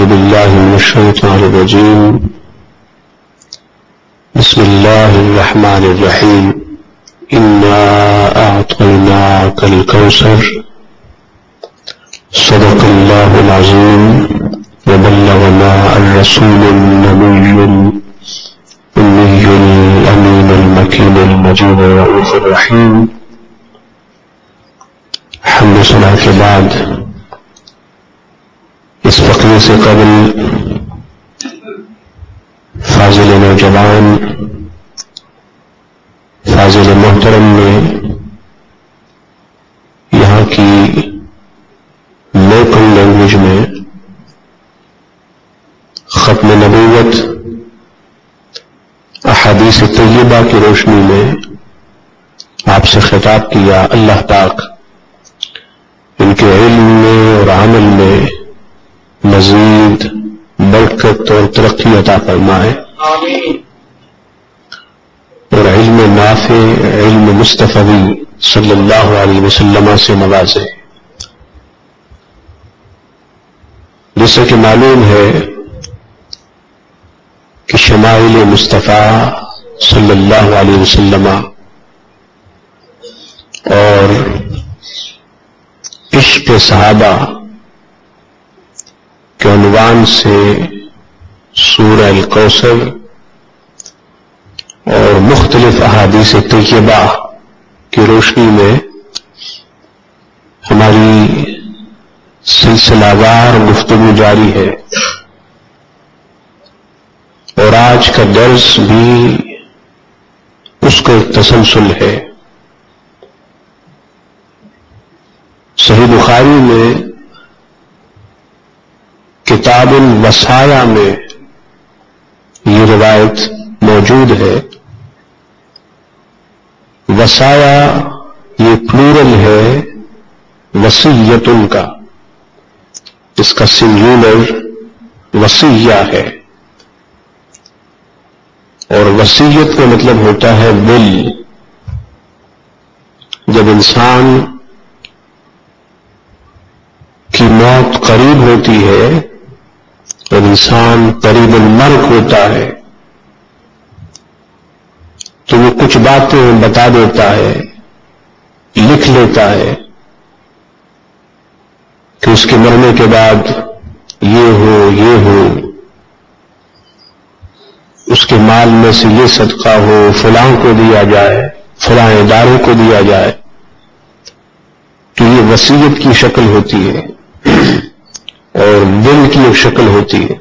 بالله من الشيطان الرجيم. بسم الله الرحمن الرحيم. إنا أعطيناك الكوثر. صدق الله العظيم وبلغنا الرسول النبي الأمي الأمين المكين المجيد الرؤوف الرحيم. حمد صلاة کے بعد اس فقرے سے قبل فاضل نوجوان فاضل محترم نے یہاں کی لوکل لینگویج میں ختم نبوت احادیث طیبہ کی روشنی میں آپ سے خطاب کیا. اللہ پاک ان کے علم میں اور عمل میں مزید برکت اور ترقی عطا فرمائے اور علم نافع علم مصطفی صلی اللہ علیہ وسلم سے نوازے. جیسا کہ معلوم ہے کہ شمائل مصطفیٰ صلی اللہ علیہ وسلم اور عشق صحابہ کے عنوان سے سورہ الکوثر اور مختلف احادیث طیبہ کی روشنی میں ہماری سلسلہ وار گفتگو جاری ہے اور آج کا درس بھی اس کا ایک تسلسل ہے. صحیح بخاری میں کتاب الوصایا میں یہ روایت موجود ہے. وصایا یہ پلورل ہے وصیت کا، اس کا سنگولر وصیہ ہے اور وصیت کا مطلب ہوتا ہے ول. جب انسان کی موت قریب ہوتی ہے اور انسان قریب المرگ ہوتا ہے تو وہ کچھ باتیں بتا دیتا ہے، لکھ لیتا ہے کہ اس کے مرنے کے بعد یہ ہو، اس کے مال میں سے یہ صدقہ ہو، فلاں کو دیا جائے، فلاں ادارے کو دیا جائے. تو یہ وصیت کی شکل ہوتی ہے اور دل کی ایک شکل ہوتی ہے.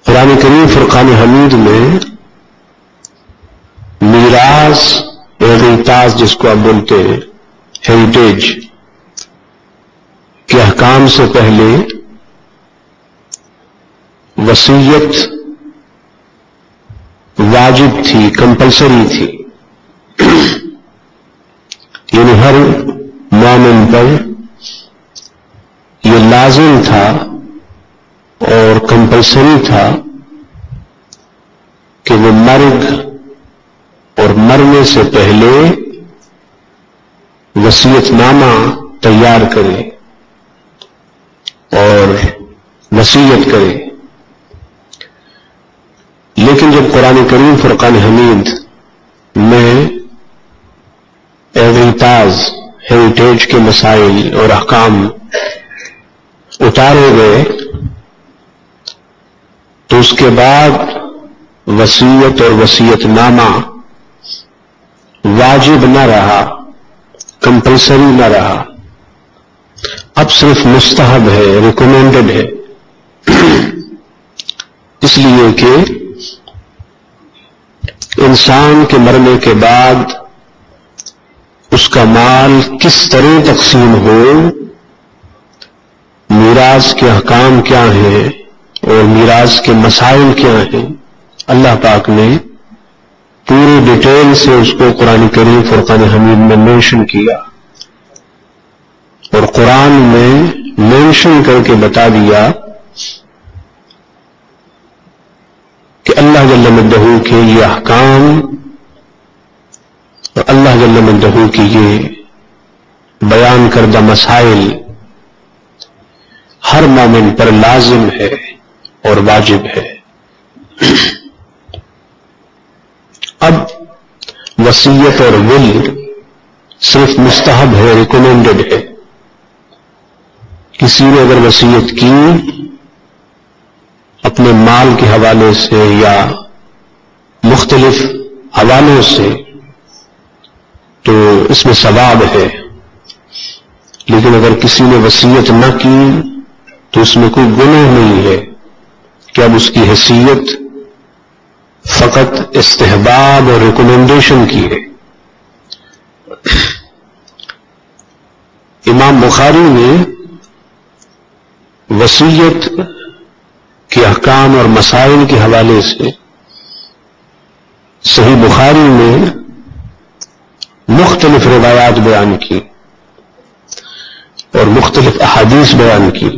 قرآن کریم فرقان حمید میں میراث اعتراض جس کو آپ بولتے ہیں ہیریٹیج کے احکام سے پہلے وصیت واجب تھی، کمپلسری تھی. یعنی ہر مومن پر یہ لازم تھا اور کمپلسری تھا کہ وہ مرگ اور مرنے سے پہلے وصیت نامہ تیار کرے اور وصیت کرے. لیکن جب قرآن کریم فرقان حمید میں اعتراض ہیریٹیج کے مسائل اور احکام اتارے گئے تو اس کے بعد وصیت اور وصیت نامہ واجب نہ رہا، کمپلسری نہ رہا، اب صرف مستحب ہے، ریکمینڈڈ ہے. اس لیے کہ انسان کے مرنے کے بعد اس کا مال کس طرح تقسیم ہو، میراث کے احکام کیا ہیں اور میراث کے مسائل کیا ہیں، اللہ پاک نے پوری ڈیٹیل سے اس کو قرآن کریم فرقان حمید میں مینشن کیا اور قرآن میں مینشن کر کے بتا دیا کہ اللہ جل مجدہ کے یہ احکام اور اللہ جل مجدہ کی یہ بیان کردہ مسائل ہر مومن پر لازم ہے اور واجب ہے۔ اب وصیت اور ول صرف مستحب ہے، ریکمینڈڈ ہے۔ کسی نے اگر وصیت کی اپنے مال کے حوالے سے یا مختلف حوالوں سے تو اس میں ثواب ہے، لیکن اگر کسی نے وصیت نہ کی تو اس میں کوئی گناہ نہیں ہے کہ اب اس کی حیثیت فقط استحباب اور ریکمینڈیشن کی ہے۔ امام بخاری نے وصیت کے احکام اور مسائل کے حوالے سے صحیح بخاری میں مختلف روایات بیان کی اور مختلف احادیث بیان کی۔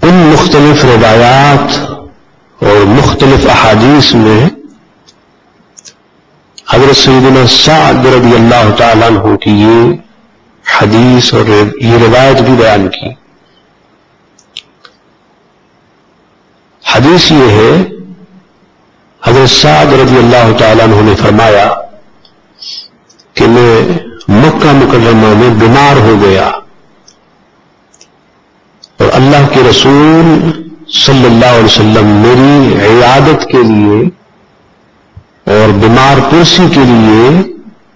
ان مختلف روایات اور مختلف احادیث میں حضرت سیدنا سعد رضی اللہ تعالیٰ عنہ کی یہ حدیث اور یہ روایت بھی بیان کی۔ حدیث یہ ہے، حضرت سعد رضی اللہ تعالیٰ عنہ نے فرمایا کہ میں مکہ مکرمہ میں بیمار ہو گیا اور اللہ کے رسول صلی اللہ علیہ وسلم میری عیادت کے لیے اور بیمار پرسی کے لیے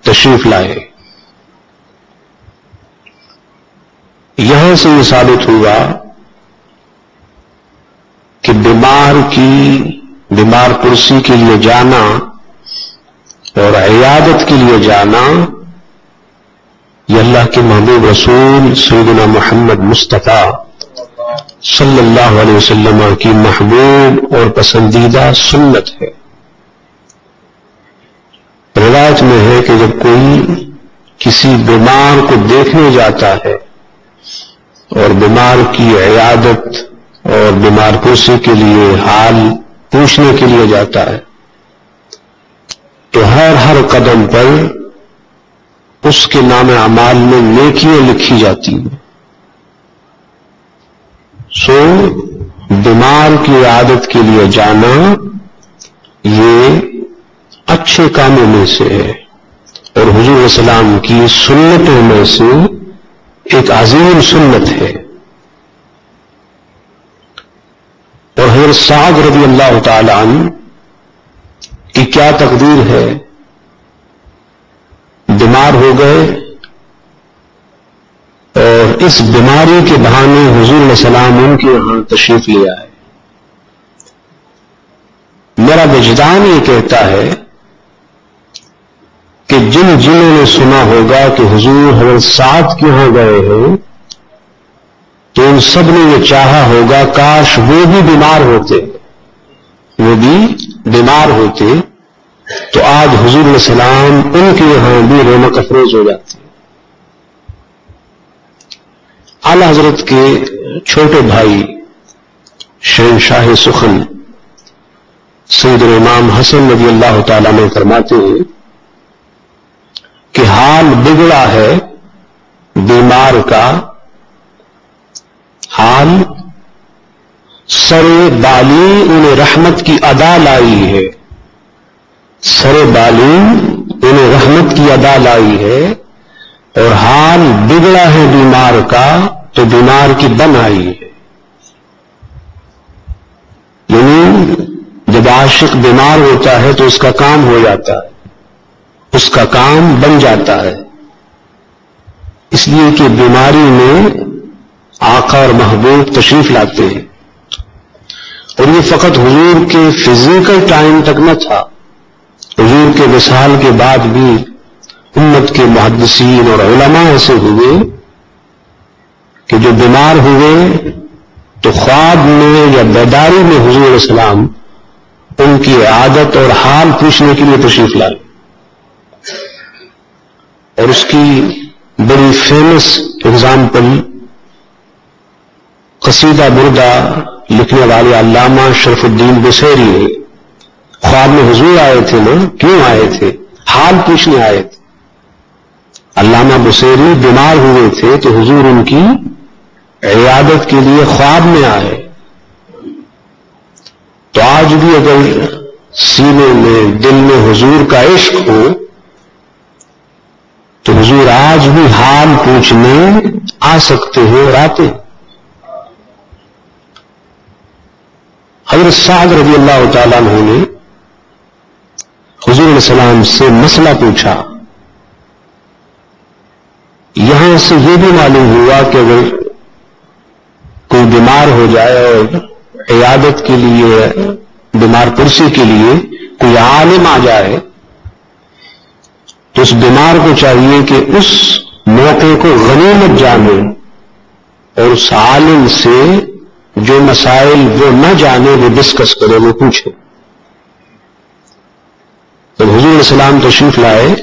تشریف لائے۔ یہاں سے یہ ثابت ہوا کہ بیمار پرسی کے لیے جانا اور عیادت کے لیے جانا یہ اللہ کے محبوب رسول سیدنا محمد مصطفیٰ صلی اللہ علیہ وسلم کی محبوب اور پسندیدہ سنت ہے۔ روایت میں ہے کہ جب کوئی کسی بیمار کو دیکھنے جاتا ہے اور بیمار کی عیادت اور بیمار پرسی کے لیے حال پوچھنے کے لیے جاتا ہے تو ہر قدم پر اس کے نام اعمال میں نیکیاں لکھی جاتی ہیں۔ سو بیمار کی عیادت کے لیے جانا یہ اچھے کاموں میں سے ہے اور حضور صلی اللہ علیہ وسلم کی سنتوں میں سے ایک عظیم سنت ہے۔ اور حضرت سعد رضی اللہ تعالی عنہ کی کیا تقدیر ہے، بیمار ہو گئے اور اس بیماری کے بہانے حضور علیہ السلام ان کے یہاں تشریف لے آئے۔ میرا وجدان یہ کہتا ہے کہ جنہوں نے سنا ہوگا کہ حضور حضرت سعد کے یہاں گئے ہیں تو ان سب نے یہ چاہا ہوگا کاش وہ بھی بیمار ہوتے تو آج حضور علیہ السلام ان کے یہاں بھی رونق افروز ہو جاتے۔ اعلی حضرت کے چھوٹے بھائی شہنشاہ سخن سیدنا امام حسن رضی اللہ تعالیٰ نے فرماتے ہیں کہ حال بگڑا ہے بیمار کا، حال سر بالی انہیں رحمت کی ادا لائی ہے، سر بالی انہیں رحمت کی ادا لائی ہے، اور حال بگڑا ہے بیمار کا تو بیمار کی بن آئی ہے۔ یعنی جب عاشق بیمار ہوتا ہے تو اس کا کام ہو جاتا ہے، اس کا کام بن جاتا ہے، اس لیے کہ بیماری میں آقا اور محبوب تشریف لاتے ہیں۔ اور یہ فقط حضور کے فزیکل ٹائم تک نہ تھا، حضور کے وصال کے بعد بھی امت کے محدثین اور علماء ایسے ہوئے کہ جو بیمار ہوئے تو خواب میں یا بیداری میں حضور علیہ السلام ان کی عادت اور حال پوچھنے کے لیے تشریف لائے۔ اور اس کی بڑی فیمس اگزامپل قصیدہ بردہ لکھنے والے علامہ شرف الدین بصیری ہے۔ خواب میں حضور آئے تھے نا، کیوں آئے تھے؟ حال پوچھنے آئے تھے۔ علامہ بصیری بیمار ہوئے تھے تو حضور ان کی عیادت کے لیے خواب میں آئے تو آج بھی اگر سینے میں دل میں حضور کا عشق ہو تو حضور آج بھی حال پوچھنے آ سکتے ہیں اور آتے ہیں۔ حضرت سعد رضی اللہ تعالیٰ عنہ نے حضور علیہ السلام سے مسئلہ پوچھا۔ یہاں سے یہ بھی معلوم ہوا کہ اگر کوئی بیمار ہو جائے اور عیادت کے لیے بیمار پرسی کے لیے کوئی عالم آ جائے تو اس بیمار کو چاہیے کہ اس موقع کو غنیمت جانے اور اس عالم سے جو مسائل وہ نہ جانے وہ ڈسکس کرے، وہ پوچھے۔ جب حضور علیہ السلام تشریف لائے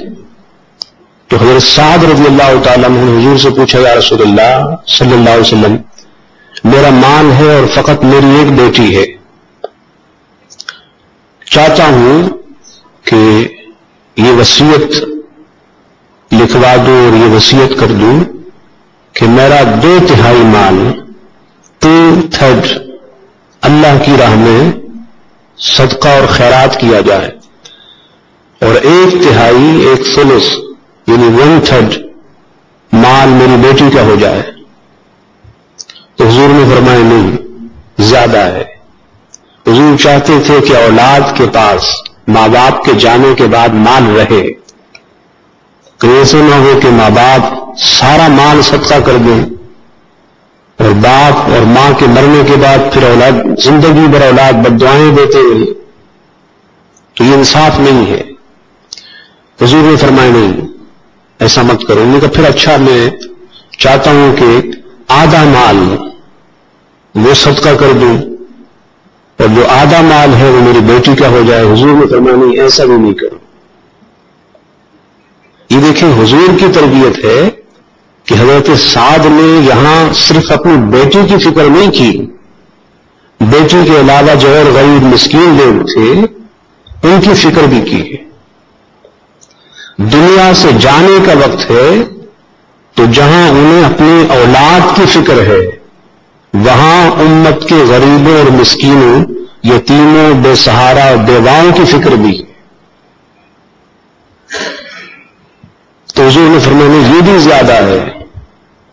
تو حضرت سعد رضی اللہ تعالیٰ عنہ نے حضور سے پوچھا، یا رسول اللہ صلی اللہ علیہ وسلم، میرا مال ہے اور فقط میری ایک بیٹی ہے، چاہتا ہوں کہ یہ وصیت لکھوا دوں اور یہ وصیت کر دوں کہ میرا 2/3 مال 2/3 اللہ کی راہ میں صدقہ اور خیرات کیا جائے اور 1/3 ایک ثلث یعنی 1/3 مال میری بیٹی کا ہو جائے۔ تو حضور نے فرمایا نہیں، زیادہ ہے۔ حضور چاہتے تھے کہ اولاد کے پاس ماں باپ کے جانے کے بعد مال رہے، کہ ایسے نہ ہو کہ ماں باپ سارا مال صدقہ کر دیں اور باپ اور ماں کے مرنے کے بعد پھر اولاد زندگی بھر اولاد بددعائیں دیتے ہوئے، تو یہ انصاف نہیں ہے۔ حضور نے فرمایا نہیں، ایسا مت کرو۔ انہوں نے کہا پھر اچھا، میں چاہتا ہوں کہ آدھا مال وہ صدقہ کر دوں اور جو آدھا مال ہے وہ میری بیٹی کا ہو جائے۔ حضور نے فرمایا نہیں، ایسا بھی نہیں کرو۔ یہ دیکھیں حضور کی تربیت ہے کہ حضرت سعد نے یہاں صرف اپنی بیٹی کی فکر نہیں کی، بیٹی کے علاوہ جو اور غریب مسکین لوگ تھے ان کی فکر بھی کی ہے۔ دنیا سے جانے کا وقت ہے تو جہاں انہیں اپنی اولاد کی فکر ہے وہاں امت کے غریبوں اور مسکینوں، یتیموں، بے سہارا بیواؤں کی فکر بھی ہے۔ تو حضور نے فرمایا یہ بھی زیادہ ہے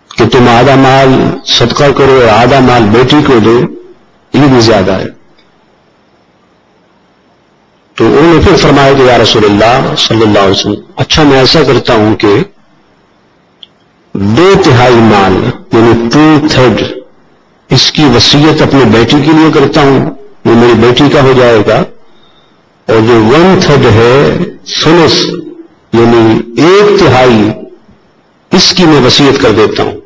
کہ تم آدھا مال صدقہ کرو اور آدھا مال بیٹی کو دو، یہ بھی زیادہ ہے۔ تو انہوں نے پھر فرمایا کہ یا رسول اللہ صلی اللہ علیہ وسلم، اچھا میں ایسا کرتا ہوں کہ 2/3 مال یعنی 2/3 اس کی وصیت اپنی بیٹی کے لیے کرتا ہوں، وہ میری بیٹی کا ہو جائے گا، اور جو 1/3 ہے ثلث یعنی 1/3 اس کی میں وصیت کر دیتا ہوں۔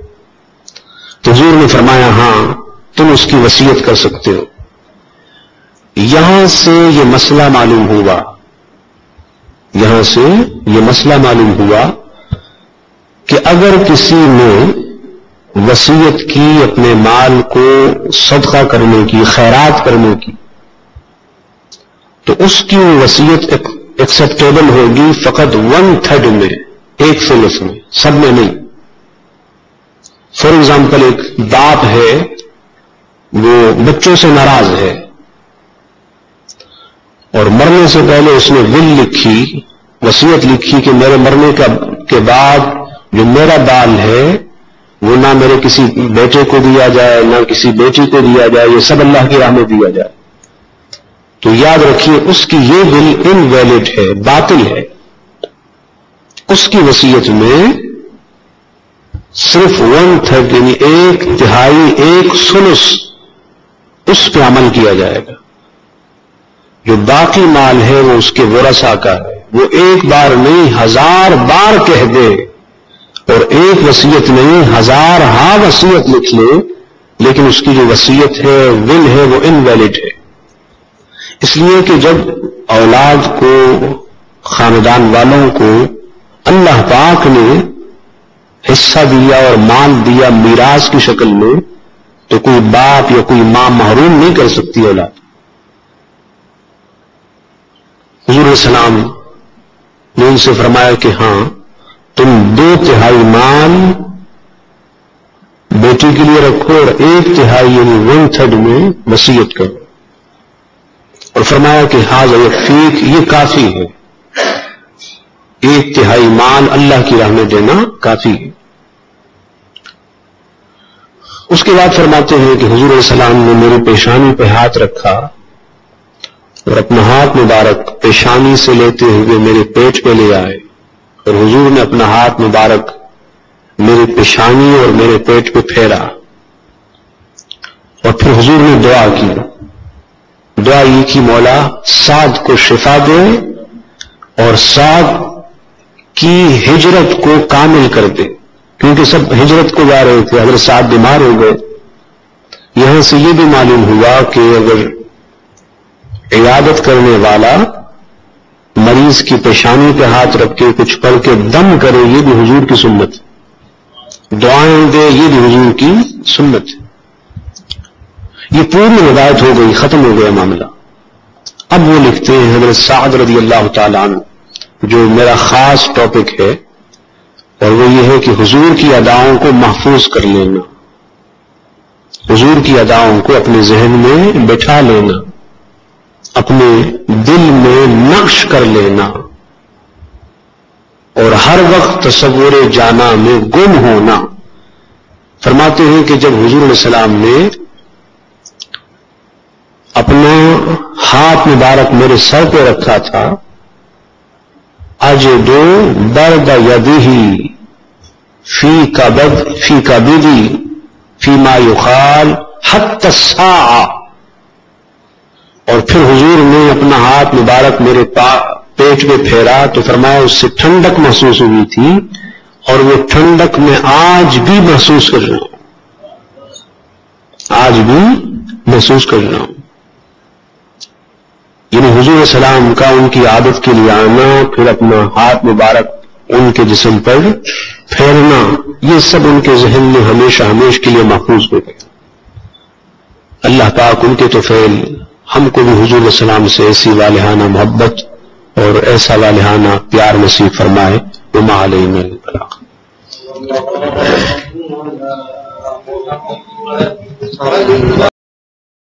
تو حضور نے فرمایا ہاں تم اس کی وصیت کر سکتے ہو۔ یہاں سے یہ مسئلہ معلوم ہوا، یہاں سے یہ مسئلہ معلوم ہوا کہ اگر کسی نے وصیت کی اپنے مال کو صدقہ کرنے کی، خیرات کرنے کی، تو اس کی وصیت ایکسیپٹیبل ہوگی فقط 1/3 میں، ایک ثلث میں، سب میں نہیں۔ فار ایگزامپل ایک باپ ہے، وہ بچوں سے ناراض ہے اور مرنے سے پہلے اس نے ول لکھی، وصیت لکھی کہ میرے مرنے کے بعد جو میرا بال ہے وہ نہ میرے کسی بیٹے کو دیا جائے نہ کسی بیٹی کو دیا جائے، یہ سب اللہ کی راہ میں دیا جائے۔ تو یاد رکھیے اس کی یہ ول انویلڈ ہے، باطل ہے۔ اس کی وصیت میں صرف 1/3 یعنی 1/3 ایک ثلث اس پہ عمل کیا جائے گا۔ جو باقی مال ہے وہ اس کے ورثاء کا ہے، وہ ایک بار نہیں 1000 بار کہہ دے اور ایک وصیت نہیں 1000 وصیت لکھ لے، لیکن اس کی جو وصیت ہے ول ہے وہ انویلڈ ہے۔ اس لیے کہ جب اولاد کو، خاندان والوں کو اللہ پاک نے حصہ دیا اور مال دیا میراث کی شکل میں، تو کوئی باپ یا کوئی ماں محروم نہیں کر سکتی اولاد۔ حضور علیہ السلام نے ان سے فرمایا کہ ہاں تم 2/3 مال بیٹی کے لیے رکھو اور 1/3 یعنی 1/3 میں وصیت کرو. اور فرمایا کہ حاضر یکفیک، یہ کافی ہے، 1/3 مال اللہ کی راہ میں دینا کافی ہے. اس کے بعد فرماتے ہیں کہ حضور علیہ السلام نے میری پیشانی پہ ہاتھ رکھا اور اپنا ہاتھ مبارک پیشانی سے لیتے ہوئے میرے پیٹ پہ لے آئے، اور حضور نے اپنا ہاتھ مبارک میری پیشانی اور میرے پیٹ پہ پھیرا، اور پھر حضور نے دعا کی. دعا یہ کی مولا سعد کو شفا دے اور سعد کی ہجرت کو کامل کر دے، کیونکہ سب ہجرت کو جا رہے تھے. حضرت سعد بیمار ہو گئے. یہاں سے یہ بھی معلوم ہوا کہ اگر عیادت کرنے والا مریض کی پیشانی پہ ہاتھ رکھ کے کچھ پڑھ کے دم کرے، یہ بھی حضور کی سنت ہے. دعائیں دے، یہ بھی حضور کی سنت ہے. یہ پوری روایت ہو گئی، ختم ہو گیا معاملہ. اب وہ لکھتے ہیں حضرت سعد رضی اللہ تعالیٰ عنہ، جو میرا خاص ٹاپک ہے، اور وہ یہ ہے کہ حضور کی اداؤں کو محفوظ کر لینا، حضور کی اداؤں کو اپنے ذہن میں بٹھا لینا، اپنے دل میں نقش کر لینا، اور ہر وقت تصور جانا میں گم ہونا. فرماتے ہیں کہ جب حضور علیہ السلام نے اپنا ہاتھ مبارک میرے سر پہ رکھا تھا، اجد برد یدہ فی کبدی فی ما یقال حتی الساعہ، اور پھر حضور نے اپنا ہاتھ مبارک میرے پیٹ پہ پھیرا تو فرمایا اس سے ٹھنڈک محسوس ہوئی تھی، اور وہ ٹھنڈک میں آج بھی محسوس کر رہا ہوں، آج بھی محسوس کر رہا ہوں. یعنی حضور علیہ السلام کا ان کی عادت کے لیے آنا، پھر اپنا ہاتھ مبارک ان کے جسم پر پھیرنا، یہ سب ان کے ذہن میں ہمیشہ ہمیشہ کے لیے محفوظ ہو گیا. اللہ پاک ان کے توفیل ہم کو بھی حضور علیہ السلام سے ایسی والہانہ محبت اور ایسا والہانہ پیار نصیب فرمائے. وما علینا الا البلاغ.